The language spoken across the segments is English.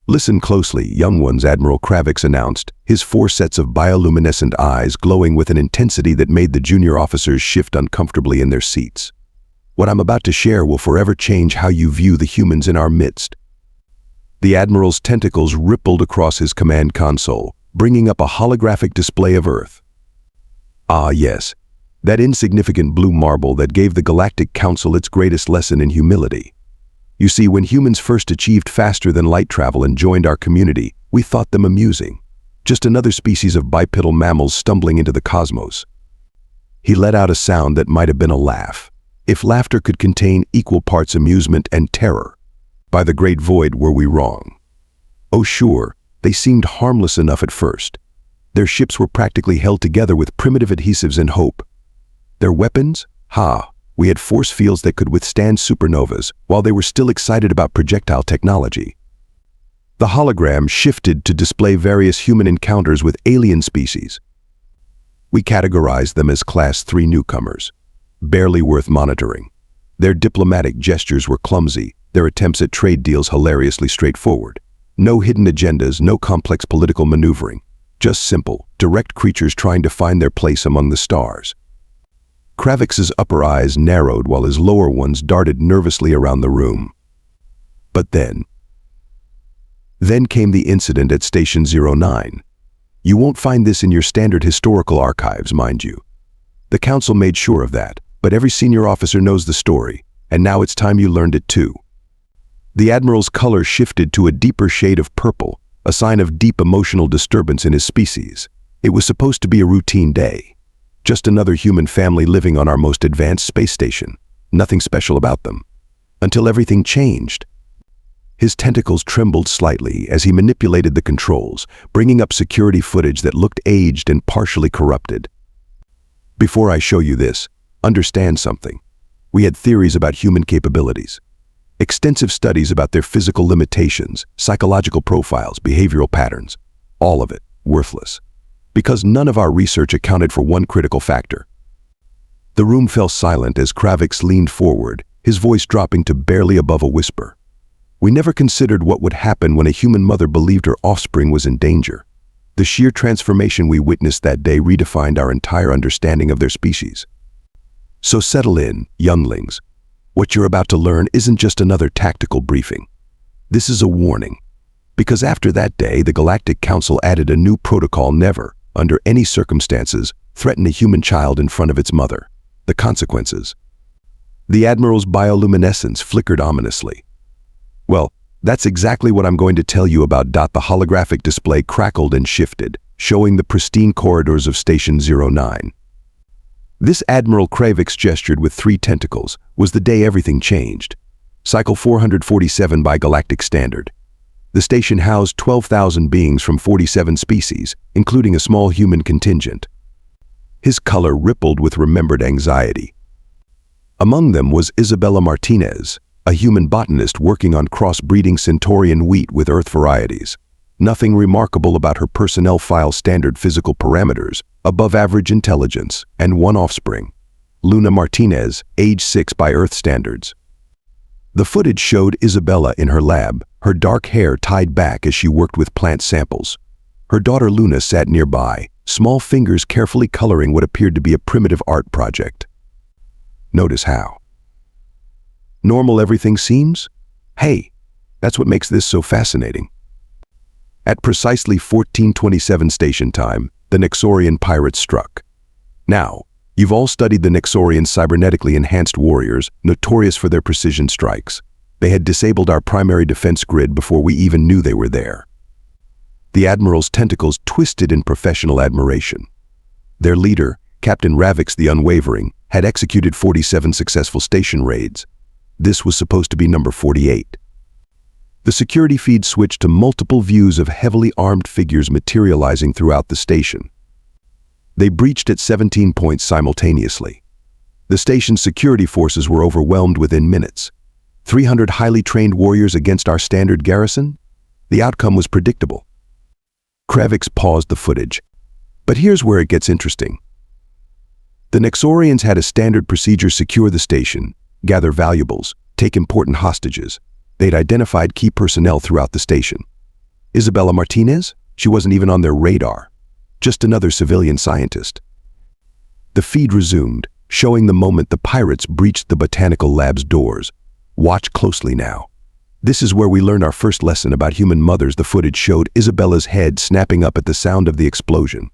Listen closely, young ones, Admiral Kravix announced, his 4 sets of bioluminescent eyes glowing with an intensity that made the junior officers shift uncomfortably in their seats. What I'm about to share will forever change how you view the humans in our midst. The Admiral's tentacles rippled across his command console, bringing up a holographic display of Earth. Ah, yes, that insignificant blue marble that gave the Galactic Council its greatest lesson in humility. You see, when humans first achieved faster than light travel and joined our community, we thought them amusing. Just another species of bipedal mammals stumbling into the cosmos. He let out a sound that might have been a laugh, if laughter could contain equal parts amusement and terror. By the great void, were we wrong? Oh sure, they seemed harmless enough at first. Their ships were practically held together with primitive adhesives and hope. Their weapons? We had force fields that could withstand supernovas, while they were still excited about projectile technology. The hologram shifted to display various human encounters with alien species. We categorized them as Class 3 newcomers, barely worth monitoring. Their diplomatic gestures were clumsy, their attempts at trade deals hilariously straightforward. No hidden agendas, no complex political maneuvering. Just simple, direct creatures trying to find their place among the stars. Kravix's upper eyes narrowed while his lower ones darted nervously around the room. But then came the incident at Station 09. You won't find this in your standard historical archives, mind you. The Council made sure of that, but every senior officer knows the story, and now it's time you learned it too. The Admiral's color shifted to a deeper shade of purple, a sign of deep emotional disturbance in his species. It was supposed to be a routine day. Just another human family living on our most advanced space station. Nothing special about them. Until everything changed. His tentacles trembled slightly as he manipulated the controls, bringing up security footage that looked aged and partially corrupted. Before I show you this, understand something. We had theories about human capabilities. Extensive studies about their physical limitations, psychological profiles, behavioral patterns. All of it worthless. Because none of our research accounted for one critical factor. The room fell silent as Kravix leaned forward, his voice dropping to barely above a whisper. We never considered what would happen when a human mother believed her offspring was in danger. The sheer transformation we witnessed that day redefined our entire understanding of their species. So settle in, younglings. What you're about to learn isn't just another tactical briefing. This is a warning. Because after that day, the Galactic Council added a new protocol: never, under any circumstances, threaten a human child in front of its mother. The consequences. The Admiral's bioluminescence flickered ominously. Well, that's exactly what I'm going to tell you about. The holographic display crackled and shifted, showing the pristine corridors of Station 09. This Admiral Kravix gestured with 3 tentacles was the day everything changed. Cycle 447 by galactic standard. The station housed 12,000 beings from 47 species, including a small human contingent. His color rippled with remembered anxiety. Among them was Isabella Martinez, a human botanist working on crossbreeding Centaurian wheat with Earth varieties. Nothing remarkable about her personnel file: standard physical parameters, above average intelligence, and 1 offspring. Luna Martinez, age 6 by Earth standards. The footage showed Isabella in her lab, her dark hair tied back as she worked with plant samples. Her daughter Luna sat nearby, small fingers carefully coloring what appeared to be a primitive art project. Notice how normal everything seems? Hey, that's what makes this so fascinating. At precisely 14:27 station time, the Nexorian pirates struck. Now, you've all studied the Nexorian cybernetically enhanced warriors, notorious for their precision strikes. They had disabled our primary defense grid before we even knew they were there. The Admiral's tentacles twisted in professional admiration. Their leader, Captain Kravix the Unwavering, had executed 47 successful station raids. This was supposed to be number 48. The security feed switched to multiple views of heavily armed figures materializing throughout the station. They breached at 17 points simultaneously. The station's security forces were overwhelmed within minutes. 300 highly trained warriors against our standard garrison? The outcome was predictable. Kravix paused the footage. But here's where it gets interesting. The Nexorians had a standard procedure: secure the station, gather valuables, take important hostages. They'd identified key personnel throughout the station. Isabella Martinez? She wasn't even on their radar. Just another civilian scientist. The feed resumed, showing the moment the pirates breached the botanical lab's doors. Watch closely now. This is where we learned our first lesson about human mothers. The footage showed Isabella's head snapping up at the sound of the explosion.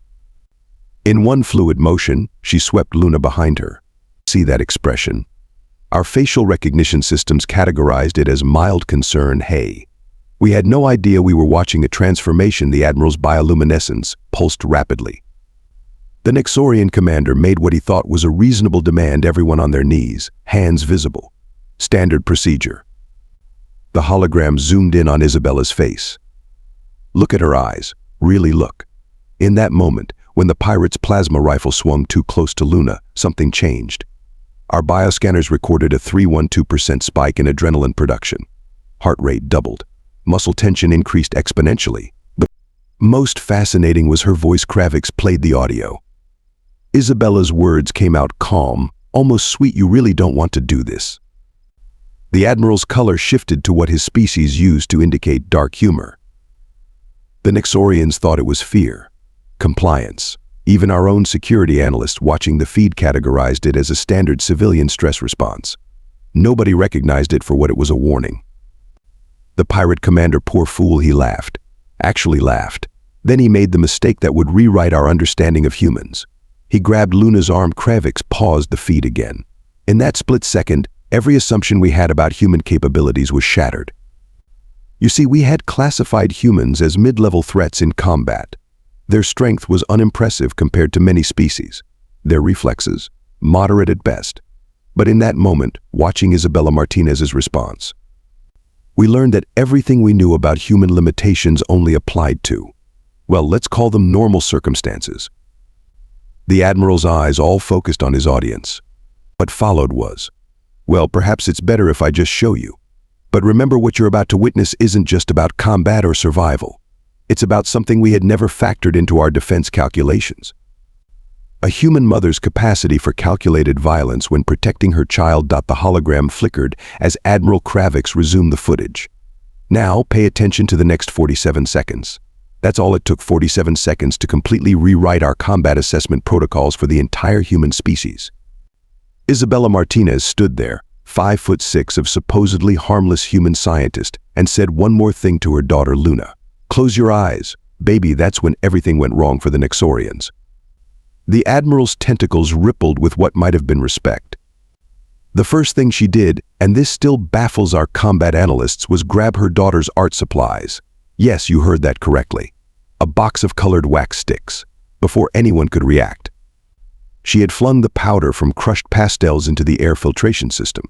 In one fluid motion, she swept Luna behind her. See that expression? Our facial recognition systems categorized it as mild concern. Hey. We had no idea we were watching a transformation. The Admiral's bioluminescence pulsed rapidly. The Nexorian commander made what he thought was a reasonable demand: everyone on their knees, hands visible. Standard procedure. The hologram zoomed in on Isabella's face. Look at her eyes. Really look. In that moment, when the pirate's plasma rifle swung too close to Luna, something changed. Our bioscanners recorded a 312% spike in adrenaline production. Heart rate doubled. Muscle tension increased exponentially. But most fascinating was her voice. Kravix played the audio. Isabella's words came out calm, almost sweet. You really don't want to do this. The Admiral's color shifted to what his species used to indicate dark humor. The Nexorians thought it was fear, compliance. Even our own security analyst watching the feed categorized it as a standard civilian stress response. Nobody recognized it for what it was: a warning. The pirate commander, poor fool, he laughed. Actually laughed. Then he made the mistake that would rewrite our understanding of humans. He grabbed Luna's arm. Kravix paused the feed again. In that split second, every assumption we had about human capabilities was shattered. You see, we had classified humans as mid-level threats in combat. Their strength was unimpressive compared to many species. Their reflexes, moderate at best. But in that moment, watching Isabella Martinez's response, we learned that everything we knew about human limitations only applied to, well, let's call them normal circumstances. The Admiral's eyes all focused on his audience. What followed was, well, perhaps it's better if I just show you. But remember, what you're about to witness isn't just about combat or survival. It's about something we had never factored into our defense calculations. A human mother's capacity for calculated violence when protecting her child. The hologram flickered as Admiral Kravix resumed the footage. Now, pay attention to the next 47 seconds. That's all it took, 47 seconds, to completely rewrite our combat assessment protocols for the entire human species. Isabella Martinez stood there, 5'6" of supposedly harmless human scientist, and said one more thing to her daughter Luna. Close your eyes, baby. That's when everything went wrong for the Nexorians. The Admiral's tentacles rippled with what might have been respect. The first thing she did, and this still baffles our combat analysts, was grab her daughter's art supplies. Yes, you heard that correctly. A box of colored wax sticks, before anyone could react. She had flung the powder from crushed pastels into the air filtration system.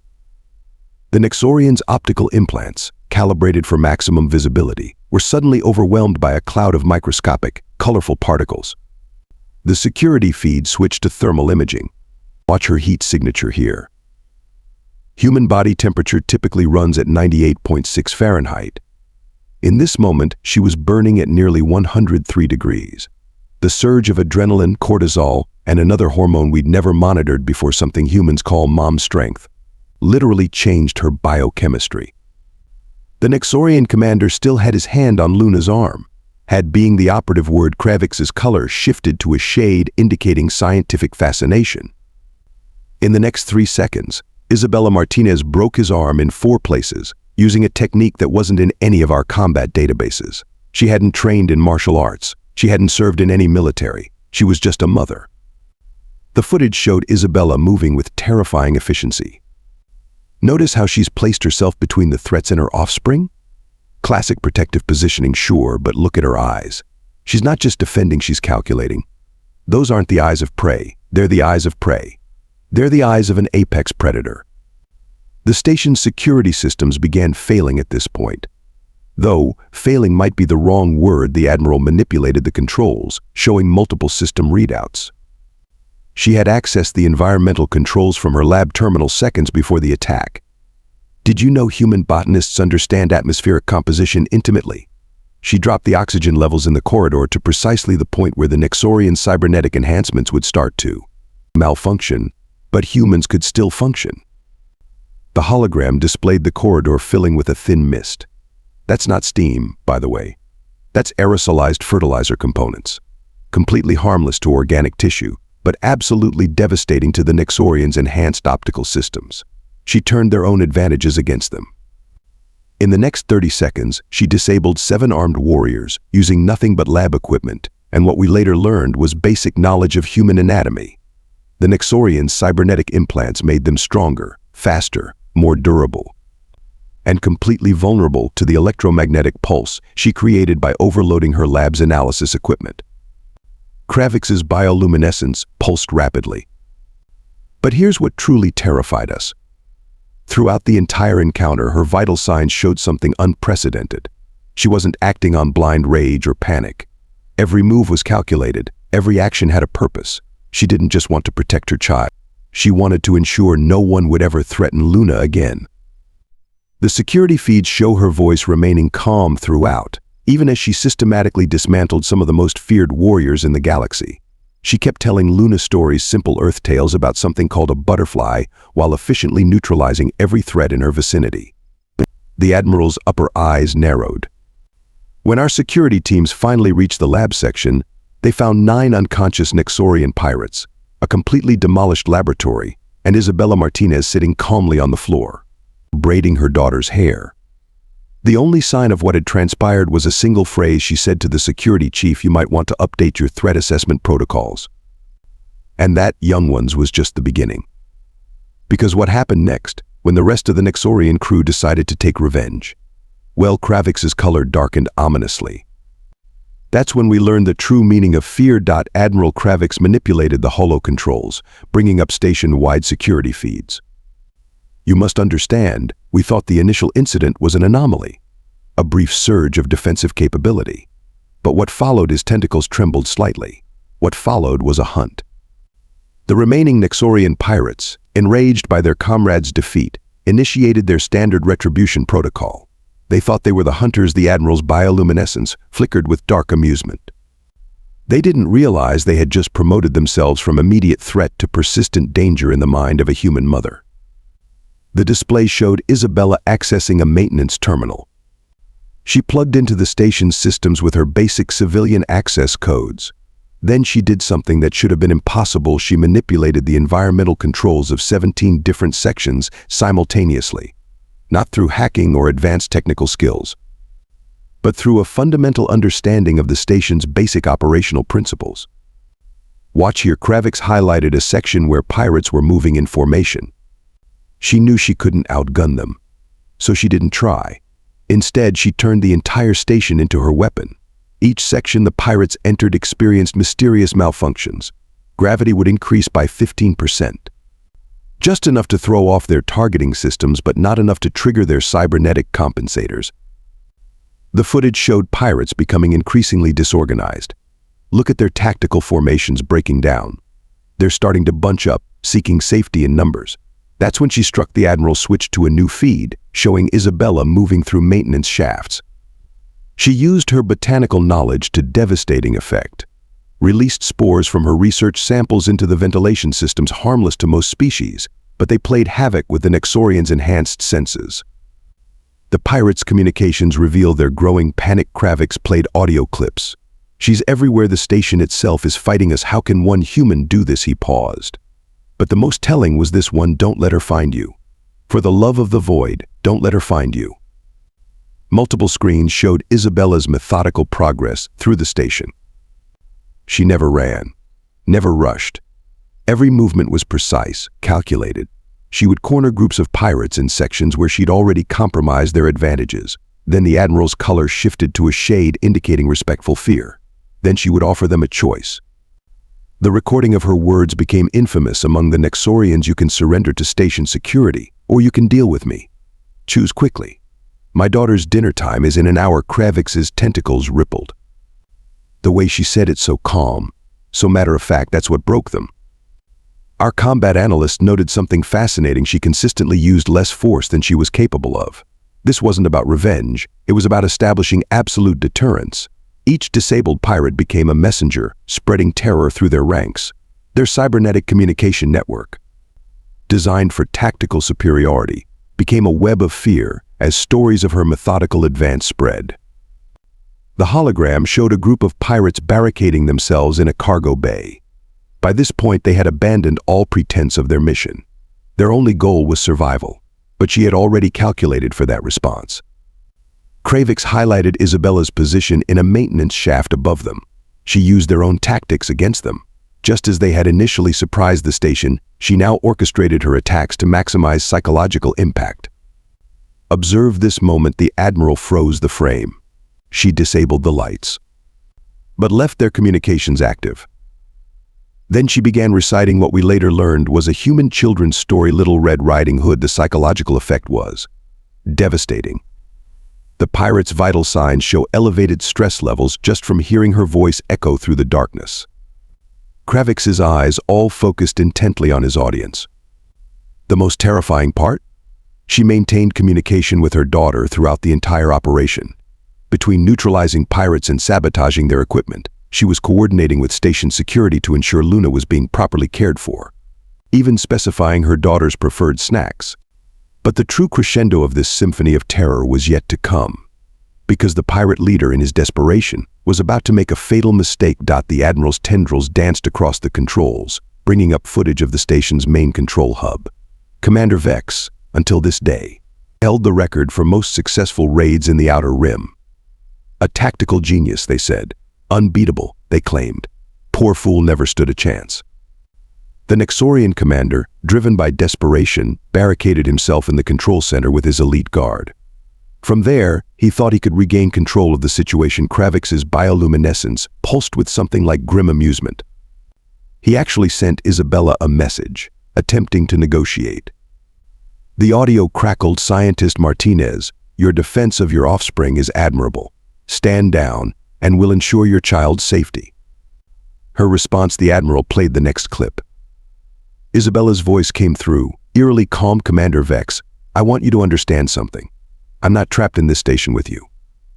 The Nexorians' optical implants, calibrated for maximum visibility, were suddenly overwhelmed by a cloud of microscopic, colorful particles. The security feed switched to thermal imaging. Watch her heat signature here. Human body temperature typically runs at 98.6 Fahrenheit. In this moment, she was burning at nearly 103 degrees. The surge of adrenaline, cortisol, and another hormone we'd never monitored before, something humans call mom strength, literally changed her biochemistry. The Nexorian commander still had his hand on Luna's arm. Had being the operative word, Kravix's color shifted to a shade indicating scientific fascination. In the next 3 seconds, Isabella Martinez broke his arm in 4 places, using a technique that wasn't in any of our combat databases. She hadn't trained in martial arts. She hadn't served in any military. She was just a mother. The footage showed Isabella moving with terrifying efficiency. Notice how she's placed herself between the threats and her offspring? Classic protective positioning, sure, but look at her eyes. She's not just defending, she's calculating. Those aren't the eyes of prey, they're the eyes of prey. They're the eyes of an apex predator. The station's security systems began failing at this point. Though failing might be the wrong word, the Admiral manipulated the controls, showing multiple system readouts. She had accessed the environmental controls from her lab terminal seconds before the attack. Did you know human botanists understand atmospheric composition intimately? She dropped the oxygen levels in the corridor to precisely the point where the Nexorian cybernetic enhancements would start to malfunction, but humans could still function. The hologram displayed the corridor filling with a thin mist. That's not steam, by the way. That's aerosolized fertilizer components. Completely harmless to organic tissue, but absolutely devastating to the Nexorians' enhanced optical systems. She turned their own advantages against them. In the next 30 seconds, she disabled 7 armed warriors using nothing but lab equipment, and what we later learned was basic knowledge of human anatomy. The Nexorians' cybernetic implants made them stronger, faster, more durable, and completely vulnerable to the electromagnetic pulse she created by overloading her lab's analysis equipment. Kravix's bioluminescence pulsed rapidly. But here's what truly terrified us. Throughout the entire encounter, her vital signs showed something unprecedented. She wasn't acting on blind rage or panic. Every move was calculated, every action had a purpose. She didn't just want to protect her child. She wanted to ensure no one would ever threaten Luna again. The security feeds show her voice remaining calm throughout, even as she systematically dismantled some of the most feared warriors in the galaxy. She kept telling Luna stories, simple Earth tales about something called a butterfly, while efficiently neutralizing every threat in her vicinity. The Admiral's upper eyes narrowed. When our security teams finally reached the lab section, they found 9 unconscious Nexorian pirates, a completely demolished laboratory, and Isabella Martinez sitting calmly on the floor, braiding her daughter's hair. The only sign of what had transpired was a single phrase she said to the security chief: "You might want to update your threat assessment protocols." And that, young ones, was just the beginning. Because what happened next, when the rest of the Nexorian crew decided to take revenge? Well, Kravix's color darkened ominously. That's when we learned the true meaning of fear. Admiral Kravix manipulated the holo controls, bringing up station-wide security feeds. You must understand, we thought the initial incident was an anomaly, a brief surge of defensive capability. But what followed? His tentacles trembled slightly. What followed was a hunt. The remaining Nexorian pirates, enraged by their comrades' defeat, initiated their standard retribution protocol. They thought they were the hunters. The Admiral's bioluminescence flickered with dark amusement. They didn't realize they had just promoted themselves from immediate threat to persistent danger in the mind of a human mother. The display showed Isabella accessing a maintenance terminal. She plugged into the station's systems with her basic civilian access codes. Then she did something that should have been impossible. She manipulated the environmental controls of 17 different sections simultaneously, not through hacking or advanced technical skills, but through a fundamental understanding of the station's basic operational principles. Watch here. Kravix highlighted a section where pirates were moving in formation. She knew she couldn't outgun them, so she didn't try. Instead, she turned the entire station into her weapon. Each section the pirates entered experienced mysterious malfunctions. Gravity would increase by 15%. Just enough to throw off their targeting systems, but not enough to trigger their cybernetic compensators. The footage showed pirates becoming increasingly disorganized. Look at their tactical formations breaking down. They're starting to bunch up, seeking safety in numbers. That's when she struck. The Admiral switched to a new feed, showing Isabella moving through maintenance shafts. She used her botanical knowledge to devastating effect. Released spores from her research samples into the ventilation systems, harmless to most species, but they played havoc with the Nexorians' enhanced senses. The pirates' communications reveal their growing panic. Kravix played audio clips. "She's everywhere. The station itself is fighting us. How can one human do this?" He paused. But the most telling was this one: "Don't let her find you. For the love of the void, don't let her find you." Multiple screens showed Isabella's methodical progress through the station. She never ran, never rushed. Every movement was precise, calculated. She would corner groups of pirates in sections where she'd already compromised their advantages. Then the Admiral's color shifted to a shade indicating respectful fear. Then she would offer them a choice. The recording of her words became infamous among the Nexorians: "You can surrender to station security, or you can deal with me. Choose quickly. My daughter's dinner time is in an hour." Kravix's tentacles rippled. The way she said it, so calm, so matter-of-fact, that's what broke them. Our combat analyst noted something fascinating: she consistently used less force than she was capable of. This wasn't about revenge, it was about establishing absolute deterrence. Each disabled pirate became a messenger, spreading terror through their ranks. Their cybernetic communication network, designed for tactical superiority, became a web of fear as stories of her methodical advance spread. The hologram showed a group of pirates barricading themselves in a cargo bay. By this point, they had abandoned all pretense of their mission. Their only goal was survival, but she had already calculated for that response. Kravix highlighted Isabella's position in a maintenance shaft above them. She used their own tactics against them. Just as they had initially surprised the station, she now orchestrated her attacks to maximize psychological impact. Observe this moment. The Admiral froze the frame. She disabled the lights, but left their communications active. Then she began reciting what we later learned was a human children's story, Little Red Riding Hood. The psychological effect was devastating. The pirates' vital signs show elevated stress levels just from hearing her voice echo through the darkness. Kravix's eyes all focused intently on his audience. The most terrifying part? She maintained communication with her daughter throughout the entire operation. Between neutralizing pirates and sabotaging their equipment, she was coordinating with station security to ensure Luna was being properly cared for, even specifying her daughter's preferred snacks. But the true crescendo of this symphony of terror was yet to come, because the pirate leader, in his desperation, was about to make a fatal mistake. The Admiral's tendrils danced across the controls, bringing up footage of the station's main control hub. Commander Vex, until this day, held the record for most successful raids in the Outer Rim. A tactical genius, they said. Unbeatable, they claimed. Poor fool never stood a chance. The Nexorian commander, driven by desperation, barricaded himself in the control center with his elite guard. From there, he thought he could regain control of the situation. Kravix's bioluminescence pulsed with something like grim amusement. He actually sent Isabella a message, attempting to negotiate. The audio crackled. Scientist Martinez, your defense of your offspring is admirable. Stand down, and we'll ensure your child's safety. Her response. The Admiral played the next clip. Isabella's voice came through, eerily calm. Commander Vex, I want you to understand something. I'm not trapped in this station with you.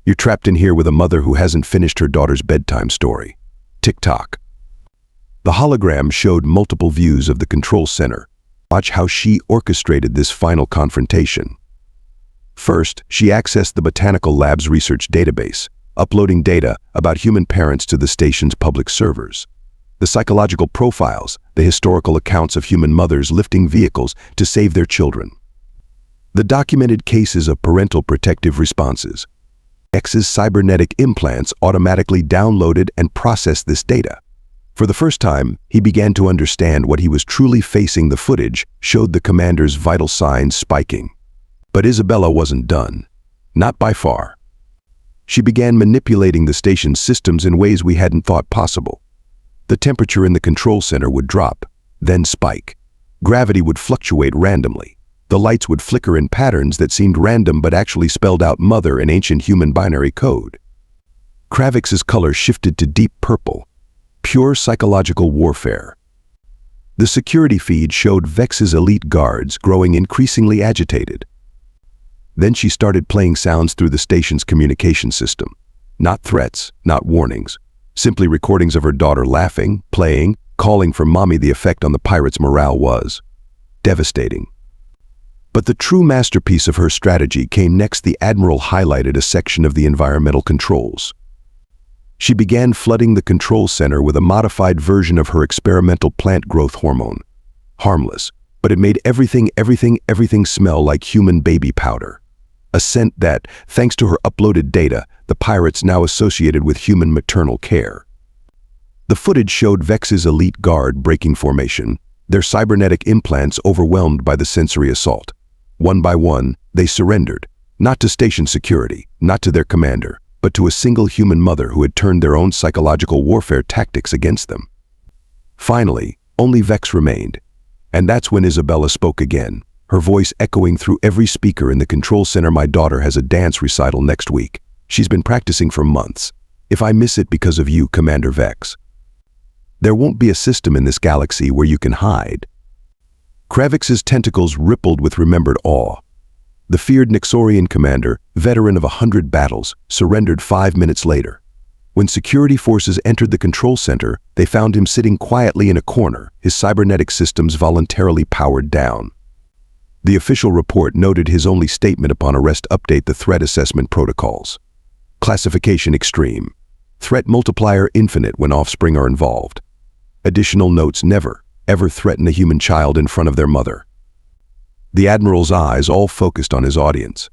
You're trapped in here with a mother who hasn't finished her daughter's bedtime story. Tick-tock. The hologram showed multiple views of the control center. Watch how she orchestrated this final confrontation. First, she accessed the Botanical Lab's research database, uploading data about human parents to the station's public servers. The psychological profiles, the historical accounts of human mothers lifting vehicles to save their children. The documented cases of parental protective responses. X's cybernetic implants automatically downloaded and processed this data. For the first time, he began to understand what he was truly facing. The footage showed the commander's vital signs spiking. But Isabella wasn't done. Not by far. She began manipulating the station's systems in ways we hadn't thought possible. The temperature in the control center would drop, then spike. Gravity would fluctuate randomly. The lights would flicker in patterns that seemed random but actually spelled out mother in ancient human binary code. Kravix's color shifted to deep purple. Pure psychological warfare. The security feed showed Vex's elite guards growing increasingly agitated. Then she started playing sounds through the station's communication system. Not threats, not warnings. Simply recordings of her daughter laughing, playing, calling for mommy. The effect on the pirates' morale was devastating. But the true masterpiece of her strategy came next. The Admiral highlighted a section of the environmental controls. She began flooding the control center with a modified version of her experimental plant growth hormone. Harmless, but it made everything smell like human baby powder. A scent that, thanks to her uploaded data, the pirates now associated with human maternal care. The footage showed Vex's elite guard breaking formation, their cybernetic implants overwhelmed by the sensory assault. One by one, they surrendered, not to station security, not to their commander, but to a single human mother who had turned their own psychological warfare tactics against them. Finally, only Vex remained. And that's when Isabella spoke again, her voice echoing through every speaker in the control center. My daughter has a dance recital next week. She's been practicing for months. If I miss it because of you, Commander Vex, there won't be a system in this galaxy where you can hide. Kravix's tentacles rippled with remembered awe. The feared Nexorian commander, veteran of 100 battles, surrendered 5 minutes later. When security forces entered the control center, they found him sitting quietly in a corner, his cybernetic systems voluntarily powered down. The official report noted his only statement upon arrest: update the threat assessment protocols. Classification extreme. Threat multiplier infinite when offspring are involved. Additional notes: never, ever threaten a human child in front of their mother. The Admiral's eyes all focused on his audience.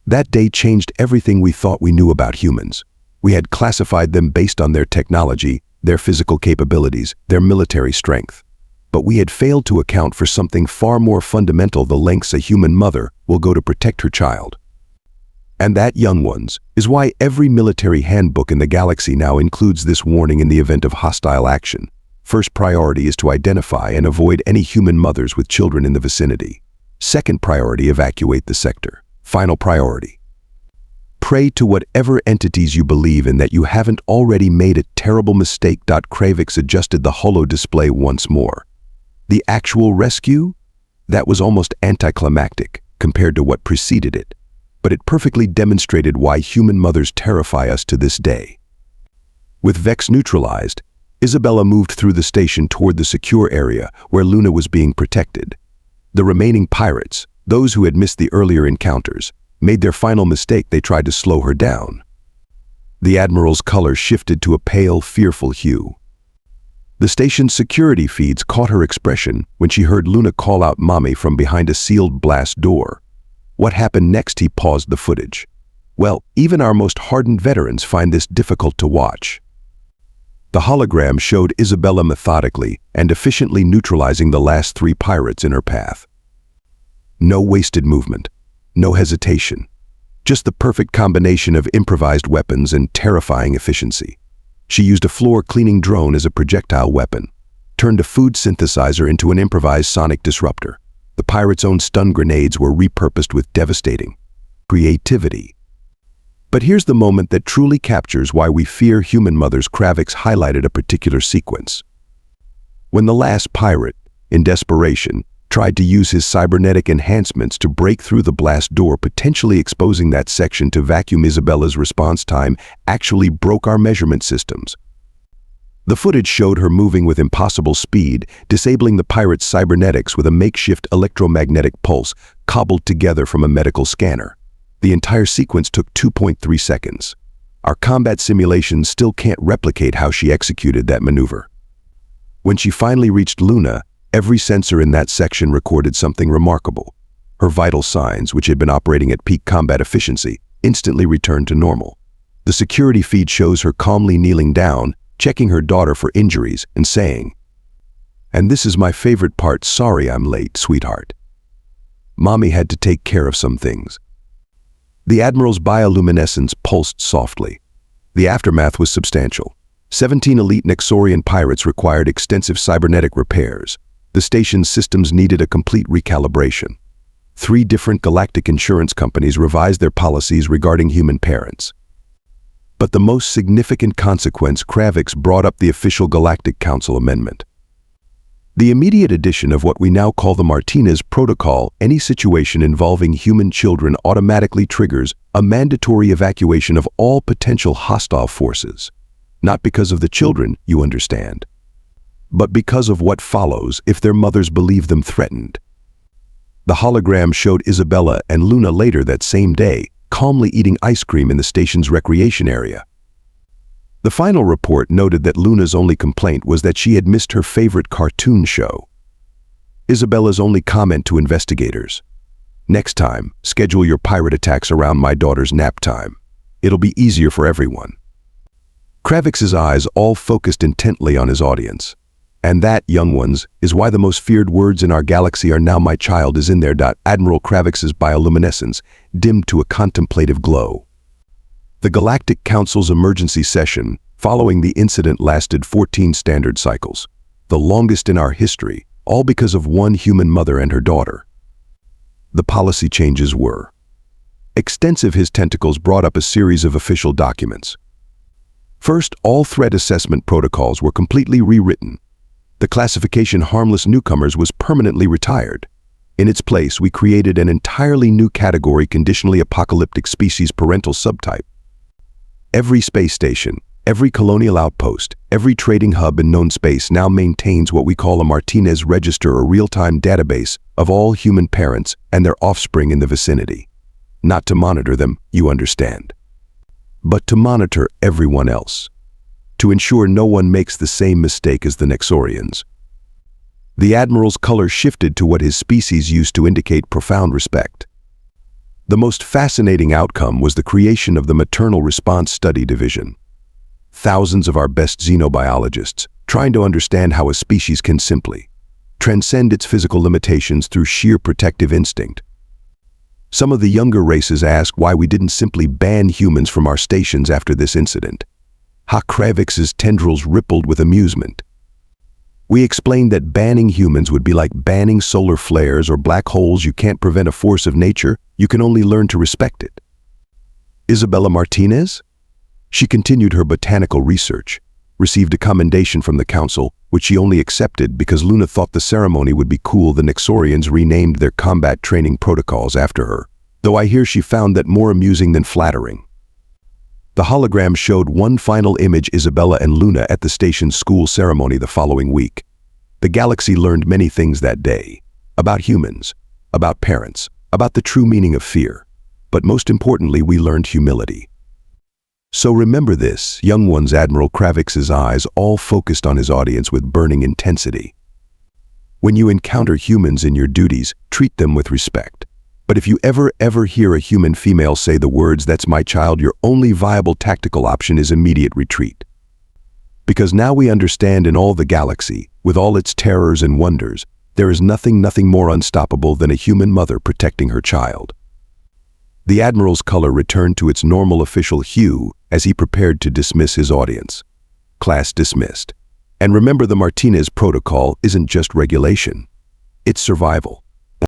That day changed everything we thought we knew about humans. We had classified them based on their technology, their physical capabilities, their military strength. But we had failed to account for something far more fundamental: the lengths a human mother will go to protect her child. And that, young ones, is why every military handbook in the galaxy now includes this warning: in the event of hostile action, first priority is to identify and avoid any human mothers with children in the vicinity. Second priority, evacuate the sector. Final priority, pray to whatever entities you believe in that you haven't already made a terrible mistake. Kravix adjusted the holo display once more. The actual rescue? That was almost anticlimactic compared to what preceded it, but it perfectly demonstrated why human mothers terrify us to this day. With Vex neutralized, Isabella moved through the station toward the secure area where Luna was being protected. The remaining pirates, those who had missed the earlier encounters, made their final mistake: they tried to slow her down. The Admiral's color shifted to a pale, fearful hue. The station's security feeds caught her expression when she heard Luna call out "Mommy" from behind a sealed blast door. What happened next? He paused the footage. Well, even our most hardened veterans find this difficult to watch. The hologram showed Isabella methodically and efficiently neutralizing the last 3 pirates in her path. No wasted movement, no hesitation, just the perfect combination of improvised weapons and terrifying efficiency. She used a floor-cleaning drone as a projectile weapon, turned a food synthesizer into an improvised sonic disruptor. The pirates' own stun grenades were repurposed with devastating creativity. But here's the moment that truly captures why we fear human mothers. Kravix highlighted a particular sequence. When the last pirate, in desperation, tried to use his cybernetic enhancements to break through the blast door, potentially exposing that section to vacuum, Isabella's response time actually broke our measurement systems. The footage showed her moving with impossible speed, disabling the pirate's cybernetics with a makeshift electromagnetic pulse cobbled together from a medical scanner. The entire sequence took 2.3 seconds. Our combat simulations still can't replicate how she executed that maneuver. When she finally reached Luna, every sensor in that section recorded something remarkable. Her vital signs, which had been operating at peak combat efficiency, instantly returned to normal. The security feed shows her calmly kneeling down, checking her daughter for injuries, and saying, "And this is my favorite part, sorry I'm late, sweetheart. Mommy had to take care of some things." The Admiral's bioluminescence pulsed softly. The aftermath was substantial. 17 elite Nexorian pirates required extensive cybernetic repairs. The station's systems needed a complete recalibration. 3 different galactic insurance companies revised their policies regarding human parents. But the most significant consequence: Kravix brought up the official Galactic Council amendment. The immediate addition of what we now call the Martinez Protocol. Any situation involving human children automatically triggers a mandatory evacuation of all potential hostile forces. Not because of the children, you understand, but because of what follows if their mothers believe them threatened. The hologram showed Isabella and Luna later that same day, calmly eating ice cream in the station's recreation area. The final report noted that Luna's only complaint was that she had missed her favorite cartoon show. Isabella's only comment to investigators: "Next time, schedule your pirate attacks around my daughter's nap time. It'll be easier for everyone." Kravix's eyes all focused intently on his audience. And that, young ones, is why the most feared words in our galaxy are now "my child is in there." Admiral Kravix's bioluminescence dimmed to a contemplative glow. The Galactic Council's emergency session following the incident lasted 14 standard cycles, the longest in our history, all because of one human mother and her daughter. The policy changes were extensive. His tentacles brought up a series of official documents. First, all threat assessment protocols were completely rewritten. The classification "harmless newcomers" was permanently retired. In its place, we created an entirely new category: conditionally apocalyptic species parental subtype. Every space station, every colonial outpost, every trading hub in known space now maintains what we call a Martinez register, or real-time database of all human parents and their offspring in the vicinity. Not to monitor them, you understand, but to monitor everyone else, to ensure no one makes the same mistake as the Nexorians. The Admiral's color shifted to what his species used to indicate profound respect. The most fascinating outcome was the creation of the Maternal Response Study Division. Thousands of our best xenobiologists, trying to understand how a species can simply transcend its physical limitations through sheer protective instinct. Some of the younger races asked why we didn't simply ban humans from our stations after this incident. Kravix's tendrils rippled with amusement. We explained that banning humans would be like banning solar flares or black holes. You can't prevent a force of nature, you can only learn to respect it. Isabella Martinez? She continued her botanical research, received a commendation from the council, which she only accepted because Luna thought the ceremony would be cool. The Nexorians renamed their combat training protocols after her, though I hear she found that more amusing than flattering. The hologram showed one final image: Isabella and Luna at the station's school ceremony the following week. The galaxy learned many things that day. About humans, about parents, about the true meaning of fear. But most importantly, we learned humility. So remember this, young ones. Admiral Kravix's eyes all focused on his audience with burning intensity. When you encounter humans in your duties, treat them with respect. But if you ever hear a human female say the words, "That's my child," your only viable tactical option is immediate retreat. Because now we understand, in all the galaxy, with all its terrors and wonders, there is nothing more unstoppable than a human mother protecting her child. The Admiral's color returned to its normal official hue as he prepared to dismiss his audience. Class dismissed. And remember, the Martinez protocol isn't just regulation. It's survival.